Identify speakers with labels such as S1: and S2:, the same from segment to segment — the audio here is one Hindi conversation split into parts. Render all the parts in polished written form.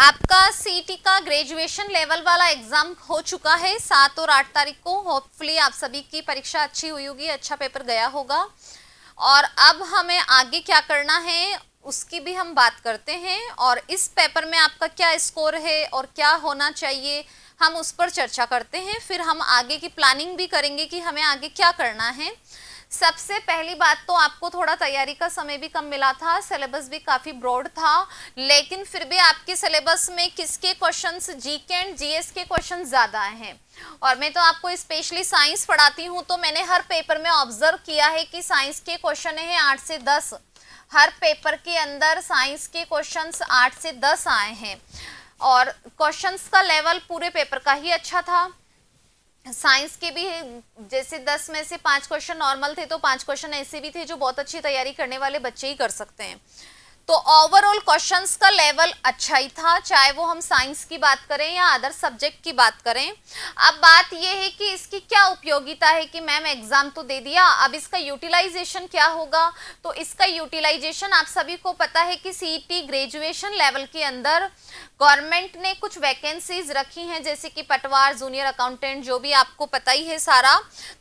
S1: आपका सीईटी का ग्रेजुएशन लेवल वाला एग्जाम हो चुका है 7 और 8 तारीख को। होपफुली आप सभी की परीक्षा अच्छी हुई होगी, अच्छा पेपर गया होगा। और अब हमें आगे क्या करना है उसकी भी हम बात करते हैं, और इस पेपर में आपका क्या स्कोर है और क्या होना चाहिए हम उस पर चर्चा करते हैं। फिर हम आगे की प्लानिंग भी करेंगे कि हमें आगे क्या करना है। सबसे पहली बात तो आपको थोड़ा तैयारी का समय भी कम मिला था, सिलेबस भी काफ़ी ब्रॉड था, लेकिन फिर भी आपके सिलेबस में किसके क्वेश्चंस, जीके एंड जीएस के क्वेश्चन ज़्यादा आए हैं। और मैं तो आपको स्पेशली साइंस पढ़ाती हूँ, तो मैंने हर पेपर में ऑब्जर्व किया है कि साइंस के क्वेश्चन हैं 8 से 10। हर पेपर के अंदर साइंस के क्वेश्चंस 8 से 10 आए हैं, और क्वेश्चंस का लेवल पूरे पेपर का ही अच्छा था। साइंस के भी जैसे 10 में से 5 क्वेश्चन नॉर्मल थे, तो 5 क्वेश्चन ऐसे भी थे जो बहुत अच्छी तैयारी करने वाले बच्चे ही कर सकते हैं। तो ओवरऑल क्वेश्चंस का लेवल अच्छा ही था, चाहे वो हम साइंस की बात करें या अदर सब्जेक्ट की बात करें। अब बात ये है कि इसकी क्या उपयोगिता है कि मैम एग्जाम तो दे दिया, अब इसका यूटिलाइजेशन क्या होगा। तो इसका यूटिलाइजेशन आप सभी को पता है कि सीईटी ग्रेजुएशन लेवल के अंदर गवर्नमेंट ने कुछ वैकेंसीज रखी हैं, जैसे कि पटवार, जूनियर अकाउंटेंट, जो भी आपको पता ही है सारा।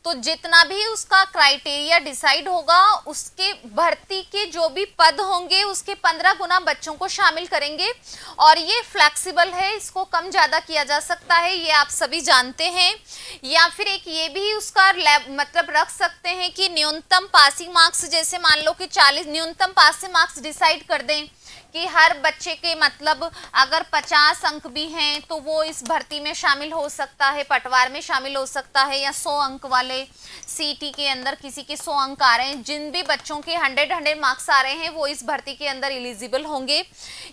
S1: तो जितना भी उसका क्राइटेरिया डिसाइड होगा, उसके भर्ती के जो भी पद होंगे उसके 15 गुना बच्चों को शामिल करेंगे। और ये फ्लेक्सिबल है, इसको कम ज़्यादा किया जा सकता है, ये आप सभी जानते हैं। या फिर एक ये भी उसका मतलब रख सकते हैं कि न्यूनतम पासिंग मार्क्स, जैसे मान लो कि 40 न्यूनतम पास से मार्क्स डिसाइड कर दें कि हर बच्चे के मतलब अगर 50 अंक भी हैं तो वो इस भर्ती में शामिल हो सकता है, पटवार में शामिल हो सकता है, या 100 अंक वाले सीईटी के अंदर किसी के 100 अंक आ रहे हैं, जिन भी बच्चों के 100 मार्क्स आ रहे हैं वो इस भर्ती के अंदर एलिजिबल होंगे।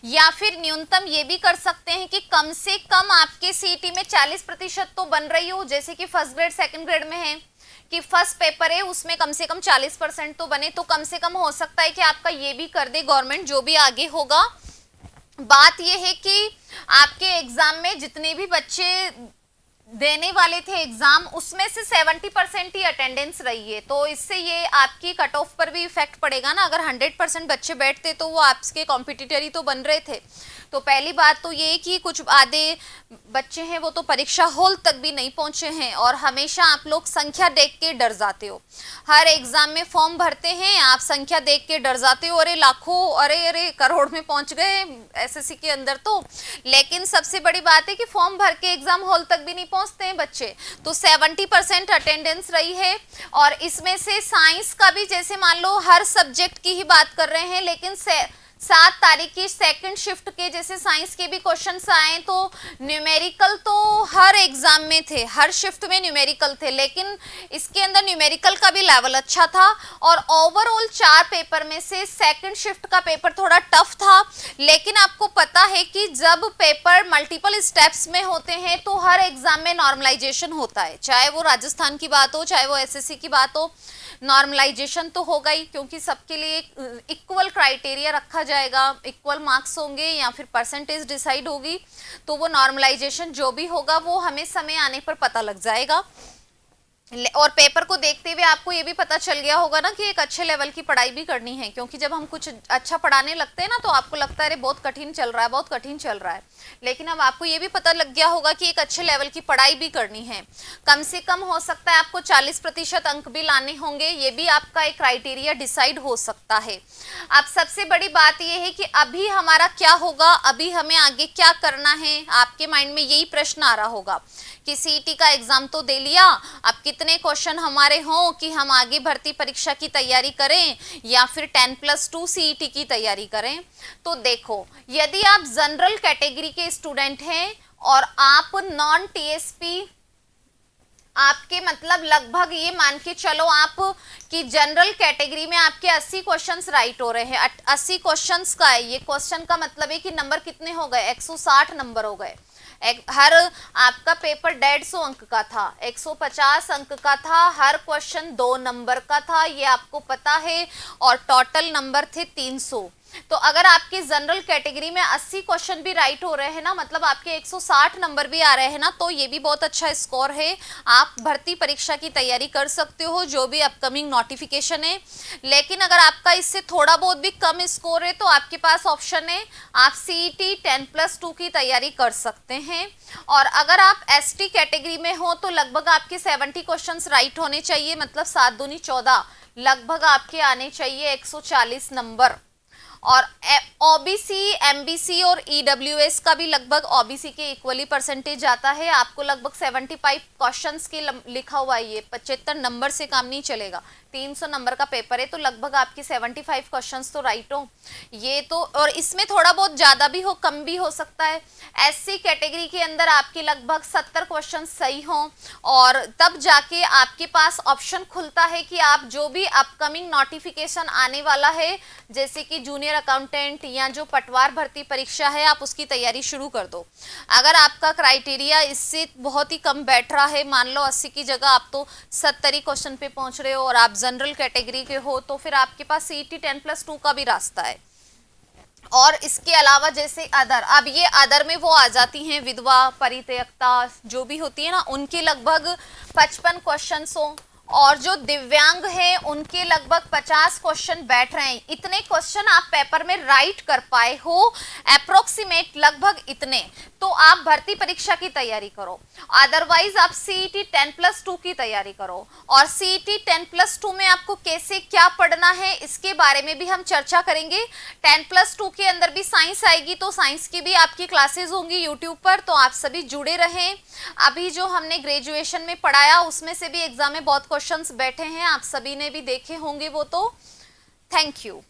S1: या फिर न्यूनतम ये भी कर सकते हैं कि कम से कम आपके सीईटी में 40% तो बन रही हो, जैसे कि फर्स्ट ग्रेड सेकेंड ग्रेड में है कि फर्स्ट पेपर है उसमें कम से कम 40% तो बने। तो कम से कम हो सकता है कि आपका ये भी कर दे गवर्नमेंट, जो भी आगे होगा। बात ये है कि आपके एग्जाम में जितने भी बच्चे देने वाले थे एग्जाम, उसमें से 70% ही अटेंडेंस रही है। तो इससे ये आपकी कट ऑफ पर भी इफेक्ट पड़ेगा ना। अगर 100% बच्चे बैठते तो वो आपके कॉम्पिटिटर ही तो बन रहे थे। तो पहली बात तो ये कि कुछ आधे बच्चे हैं वो तो परीक्षा हॉल तक भी नहीं पहुंचे हैं, और हमेशा आप लोग संख्या देख के डर जाते हो। हर एग्जाम में फॉर्म भरते हैं आप, संख्या देख के डर जाते हो, अरे लाखों, अरे करोड़ में पहुंच गए एसएससी के अंदर तो। लेकिन सबसे बड़ी बात है कि फॉर्म भर के एग्जाम हॉल तक भी नहीं पहुंचते हैं बच्चे। तो 70% अटेंडेंस रही है। और इसमें से साइंस का भी, जैसे मान लो हर सब्जेक्ट की ही बात कर रहे हैं, लेकिन 7 तारीख की सेकंड शिफ्ट के जैसे साइंस के भी क्वेश्चंस आए, तो न्यूमेरिकल तो हर एग्जाम में थे, हर शिफ्ट में न्यूमेरिकल थे, लेकिन इसके अंदर न्यूमेरिकल का भी लेवल अच्छा था। और ओवरऑल 4 पेपर में से सेकंड शिफ्ट का पेपर थोड़ा टफ था। लेकिन आपको पता है कि जब पेपर मल्टीपल स्टेप्स में होते हैं तो हर एग्जाम में नॉर्मलाइजेशन होता है, चाहे वो राजस्थान की बात हो चाहे वो एसएससी की बात हो, नॉर्मलाइजेशन तो होगा ही, क्योंकि सबके लिए इक्वल क्राइटेरिया रखा जाएगा, इक्वल मार्क्स होंगे या फिर परसेंटेज डिसाइड होगी। तो वो नॉर्मलाइजेशन जो भी होगा वो हमें समय आने पर पता लग जाएगा। और पेपर को देखते हुए आपको ये भी पता चल गया होगा ना कि एक अच्छे लेवल की पढ़ाई भी करनी है, क्योंकि जब हम कुछ अच्छा पढ़ाने लगते हैं ना तो आपको लगता है अरे बहुत कठिन चल रहा है, बहुत कठिन चल रहा है। लेकिन अब आपको ये भी पता लग गया होगा कि एक अच्छे लेवल की पढ़ाई भी करनी है। कम से कम हो सकता है आपको 40% अंक भी लाने होंगे, ये भी आपका एक क्राइटेरिया डिसाइड हो सकता है। अब सबसे बड़ी बात ये है कि अभी हमारा क्या होगा, अभी हमें आगे क्या करना है। आपके माइंड में यही प्रश्न आ रहा होगा कि सीईटी का एग्जाम तो दे लिया, अब कितने क्वेश्चन हमारे हों कि हम आगे भर्ती परीक्षा की तैयारी करें या फिर 10+2 सीईटी की तैयारी करें। तो देखो, यदि आप जनरल कैटेगरी के स्टूडेंट हैं और आप नॉन टीएसपी, आपके मतलब लगभग ये मान के चलो आप कि जनरल कैटेगरी में आपके 80 क्वेश्चंस राइट हो रहे हैं। 80 क्वेश्चंस का है ये, क्वेश्चन का मतलब है कि नंबर कितने हो गए, 160 नंबर हो गए। हर आपका पेपर 150 अंक का था, 150 अंक का था, हर क्वेश्चन 2 नंबर का था, ये आपको पता है। और टोटल नंबर थे 300। तो अगर आपकी जनरल कैटेगरी में 80 क्वेश्चन भी राइट हो रहे हैं ना, मतलब आपके 160 नंबर भी आ रहे हैं ना, तो ये भी बहुत अच्छा स्कोर है। आप भर्ती परीक्षा की तैयारी कर सकते हो, जो भी अपकमिंग नोटिफिकेशन है। लेकिन अगर आपका इससे थोड़ा बहुत भी कम स्कोर है तो आपके पास ऑप्शन है, आप सीईटी 10+2 की तैयारी कर सकते हैं। और अगर आप एसटी कैटेगरी में हो तो लगभग आपके 70 क्वेश्चंस राइट होने चाहिए, मतलब 7 दूनी 14, लगभग आपके आने चाहिए 140 नंबर। और ओबीसी, एमबीसी और ईडब्ल्यूएस का भी लगभग ओबीसी के इक्वली परसेंटेज आता है। आपको लगभग 75 क्वेश्चंस की लिखा हुआ है, ये 75 नंबर से काम नहीं चलेगा। 300 नंबर का पेपर है तो लगभग आपकी 75 क्वेश्चंस तो राइट हो, ये तो। और इसमें थोड़ा बहुत ज़्यादा भी हो, कम भी हो सकता है। एससी कैटेगरी के अंदर आपके लगभग 70 क्वेश्चन सही हों, और तब जाके आपके पास ऑप्शन खुलता है कि आप जो भी अपकमिंग नोटिफिकेशन आने वाला है, जैसे कि जूनियर अकाउंटेंट या जो पटवार भर्ती परीक्षा है, आप उसकी तैयारी शुरू कर दो। अगर आपका क्राइटेरिया इससे बहुत ही कम बैठ रहा है, मान लो 80 की जगह आप तो 70 क्वेश्चन पे पहुंच रहे हो और आप जनरल कैटेगरी के हो, तो फिर आपके पास सीईटी 10+2 का भी रास्ता है। और इसके अलावा जैसे अदर, अब ये अदर में वो आ जाती हैं, विधवा, परित्यक्ता जो भी होती है ना, उनके लगभग 55 क्वेश्चन हो, और जो दिव्यांग हैं उनके लगभग 50 क्वेश्चन बैठ रहे हैं। इतने क्वेश्चन आप पेपर में राइट कर पाए हो, अप्रोक्सीमेट लगभग इतने, तो आप भर्ती परीक्षा की तैयारी करो। अदरवाइज आप सीईटी 10+2 की तैयारी करो। और सीईटी 10+2 में आपको कैसे क्या पढ़ना है इसके बारे में भी हम चर्चा करेंगे। 10+2 के अंदर भी साइंस आएगी, तो साइंस की भी आपकी क्लासेस होंगी यूट्यूब पर, तो आप सभी जुड़े रहें। अभी जो हमने ग्रेजुएशन में पढ़ाया उसमें से भी एग्जाम में बहुत क्वेश्चंस बैठे हैं, आप सभी ने भी देखे होंगे वो तो। Thank you.